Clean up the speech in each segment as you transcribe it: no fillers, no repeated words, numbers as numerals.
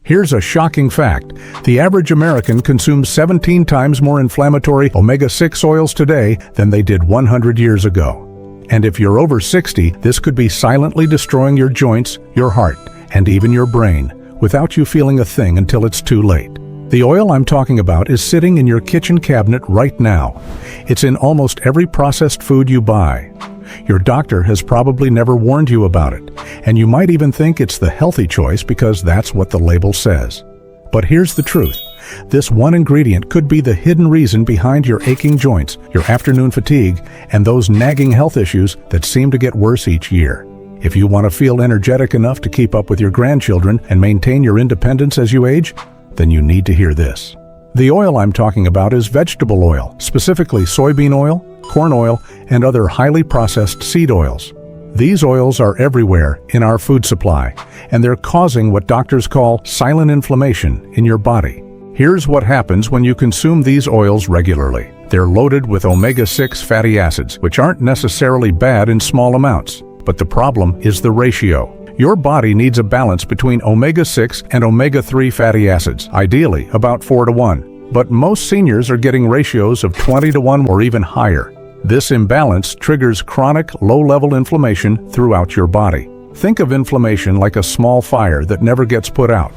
Here's a shocking fact. The average American consumes 17 times more inflammatory omega-6 oils today than they did 100 years ago. And if you're over 60, this could be silently destroying your joints, your heart, and even your brain, without you feeling a thing until it's too late. The oil I'm talking about is sitting in your kitchen cabinet right now. It's in almost every processed food you buy. Your doctor has probably never warned you about it, and you might even think it's the healthy choice because that's what the label says. But here's the truth. This one ingredient could be the hidden reason behind your aching joints, your afternoon fatigue, and those nagging health issues that seem to get worse each year. If you want to feel energetic enough to keep up with your grandchildren and maintain your independence as you age, then you need to hear this. The oil I'm talking about is vegetable oil, specifically soybean oil, corn oil, and other highly processed seed oils. These oils are everywhere in our food supply, and they're causing what doctors call silent inflammation in your body. Here's what happens when you consume these oils regularly. They're loaded with omega-6 fatty acids, which aren't necessarily bad in small amounts. But the problem is the ratio. Your body needs a balance between omega-6 and omega-3 fatty acids, ideally about 4-to-1. But most seniors are getting ratios of 20-to-1 or even higher. This imbalance triggers chronic, low-level inflammation throughout your body. Think of inflammation like a small fire that never gets put out.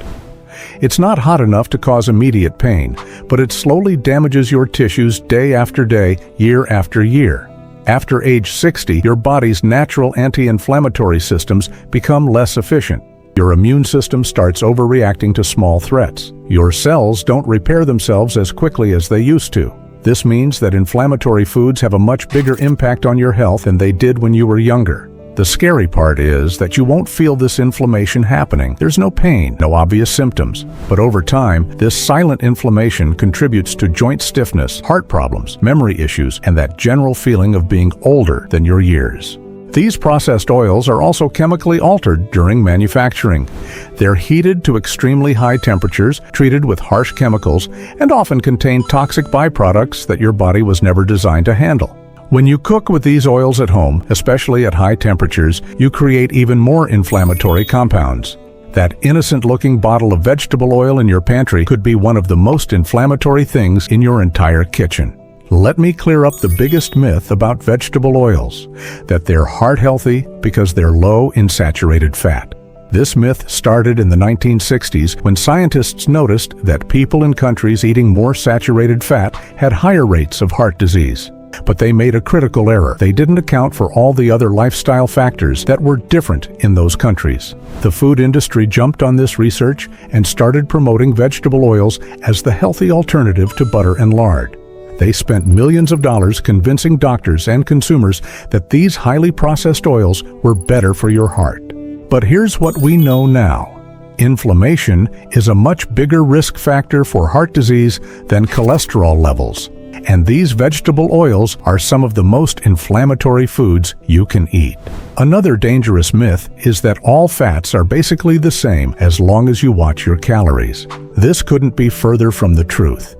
It's not hot enough to cause immediate pain, but it slowly damages your tissues day after day, year after year. After age 60, your body's natural anti-inflammatory systems become less efficient. Your immune system starts overreacting to small threats. Your cells don't repair themselves as quickly as they used to. This means that inflammatory foods have a much bigger impact on your health than they did when you were younger. The scary part is that you won't feel this inflammation happening. There's no pain, no obvious symptoms. But over time, this silent inflammation contributes to joint stiffness, heart problems, memory issues, and that general feeling of being older than your years. These processed oils are also chemically altered during manufacturing. They're heated to extremely high temperatures, treated with harsh chemicals, and often contain toxic byproducts that your body was never designed to handle. When you cook with these oils at home, especially at high temperatures, you create even more inflammatory compounds. That innocent-looking bottle of vegetable oil in your pantry could be one of the most inflammatory things in your entire kitchen. Let me clear up the biggest myth about vegetable oils, that they're heart-healthy because they're low in saturated fat. This myth started in the 1960s when scientists noticed that people in countries eating more saturated fat had higher rates of heart disease. But they made a critical error. They didn't account for all the other lifestyle factors that were different in those countries. The food industry jumped on this research and started promoting vegetable oils as the healthy alternative to butter and lard. They spent millions of dollars convincing doctors and consumers that these highly processed oils were better for your heart. But here's what we know now. Inflammation is a much bigger risk factor for heart disease than cholesterol levels. And these vegetable oils are some of the most inflammatory foods you can eat. Another dangerous myth is that all fats are basically the same as long as you watch your calories. This couldn't be further from the truth.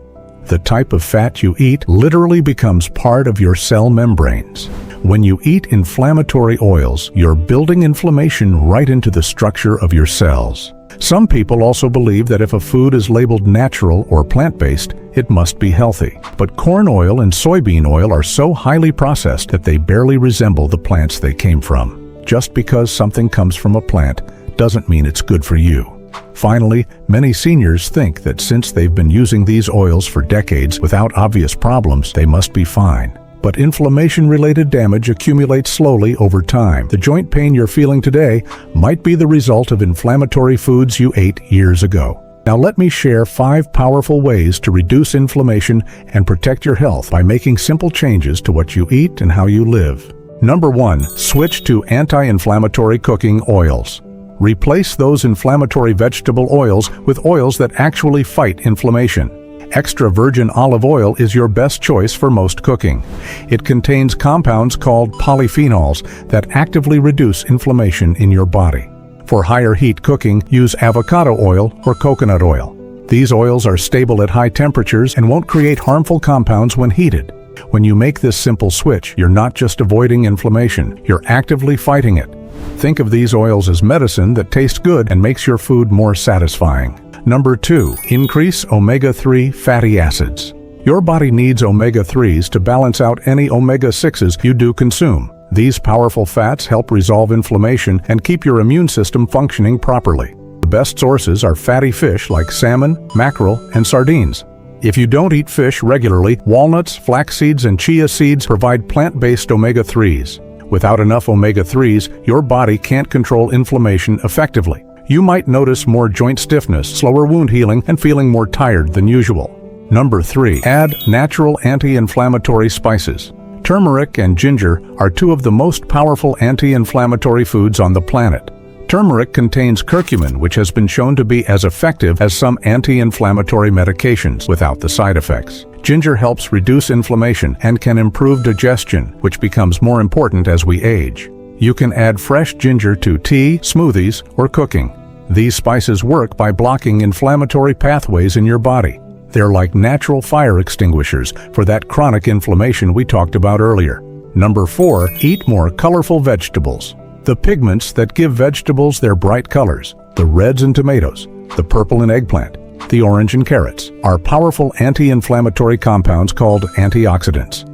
The type of fat you eat literally becomes part of your cell membranes. When you eat inflammatory oils, you're building inflammation right into the structure of your cells. Some people also believe that if a food is labeled natural or plant-based, it must be healthy. But corn oil and soybean oil are so highly processed that they barely resemble the plants they came from. Just because something comes from a plant doesn't mean it's good for you. Finally, many seniors think that since they've been using these oils for decades without obvious problems, they must be fine. But inflammation-related damage accumulates slowly over time. The joint pain you're feeling today might be the result of inflammatory foods you ate years ago. Now let me share 5 powerful ways to reduce inflammation and protect your health by making simple changes to what you eat and how you live. Number 1. Switch to anti-inflammatory cooking oils. Replace those inflammatory vegetable oils with oils that actually fight inflammation. Extra virgin olive oil is your best choice for most cooking. It contains compounds called polyphenols that actively reduce inflammation in your body. For higher heat cooking, use avocado oil or coconut oil. These oils are stable at high temperatures and won't create harmful compounds when heated. When you make this simple switch, you're not just avoiding inflammation, you're actively fighting it. Think of these oils as medicine that tastes good and makes your food more satisfying. Number 2. Increase omega-3 fatty acids. Your body needs omega-3s to balance out any omega-6s you do consume. These powerful fats help resolve inflammation and keep your immune system functioning properly. The best sources are fatty fish like salmon, mackerel, and sardines. If you don't eat fish regularly, walnuts, flax seeds, and chia seeds provide plant-based omega-3s. Without enough omega-3s, your body can't control inflammation effectively. You might notice more joint stiffness, slower wound healing, and feeling more tired than usual. Number 3. Add natural anti-inflammatory spices. Turmeric and ginger are two of the most powerful anti-inflammatory foods on the planet. Turmeric contains curcumin, which has been shown to be as effective as some anti-inflammatory medications without the side effects. Ginger helps reduce inflammation and can improve digestion, which becomes more important as we age. You can add fresh ginger to tea, smoothies, or cooking. These spices work by blocking inflammatory pathways in your body. They're like natural fire extinguishers for that chronic inflammation we talked about earlier. Number 4. Eat more colorful vegetables. The pigments that give vegetables their bright colors, the reds in tomatoes, the purple in eggplant, the orange in carrots, are powerful anti-inflammatory compounds called antioxidants.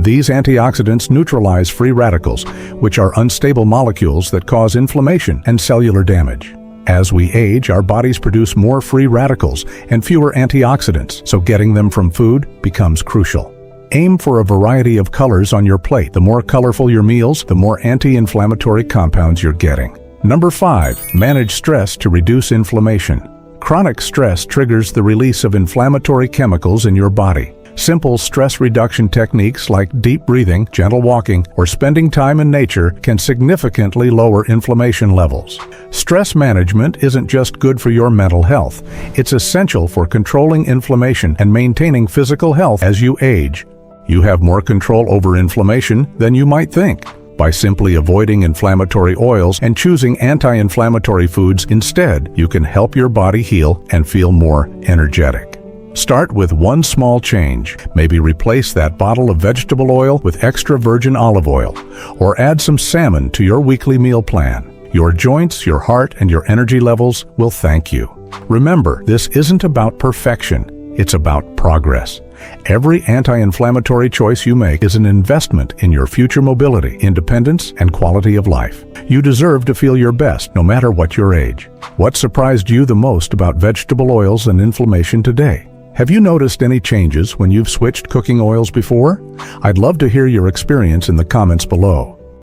These antioxidants neutralize free radicals, which are unstable molecules that cause inflammation and cellular damage. As we age, our bodies produce more free radicals and fewer antioxidants, so getting them from food becomes crucial. Aim for a variety of colors on your plate. The more colorful your meals, the more anti-inflammatory compounds you're getting. Number 5. Manage stress to reduce inflammation. Chronic stress triggers the release of inflammatory chemicals in your body. Simple stress reduction techniques like deep breathing, gentle walking, or spending time in nature can significantly lower inflammation levels. Stress management isn't just good for your mental health. It's essential for controlling inflammation and maintaining physical health as you age. You have more control over inflammation than you might think. By simply avoiding inflammatory oils and choosing anti-inflammatory foods instead, you can help your body heal and feel more energetic. Start with one small change. Maybe replace that bottle of vegetable oil with extra virgin olive oil, or add some salmon to your weekly meal plan. Your joints, your heart, and your energy levels will thank you. Remember, this isn't about perfection. It's about progress. Every anti-inflammatory choice you make is an investment in your future mobility, independence, and quality of life. You deserve to feel your best, no matter what your age. What surprised you the most about vegetable oils and inflammation today? Have you noticed any changes when you've switched cooking oils before? I'd love to hear your experience in the comments below.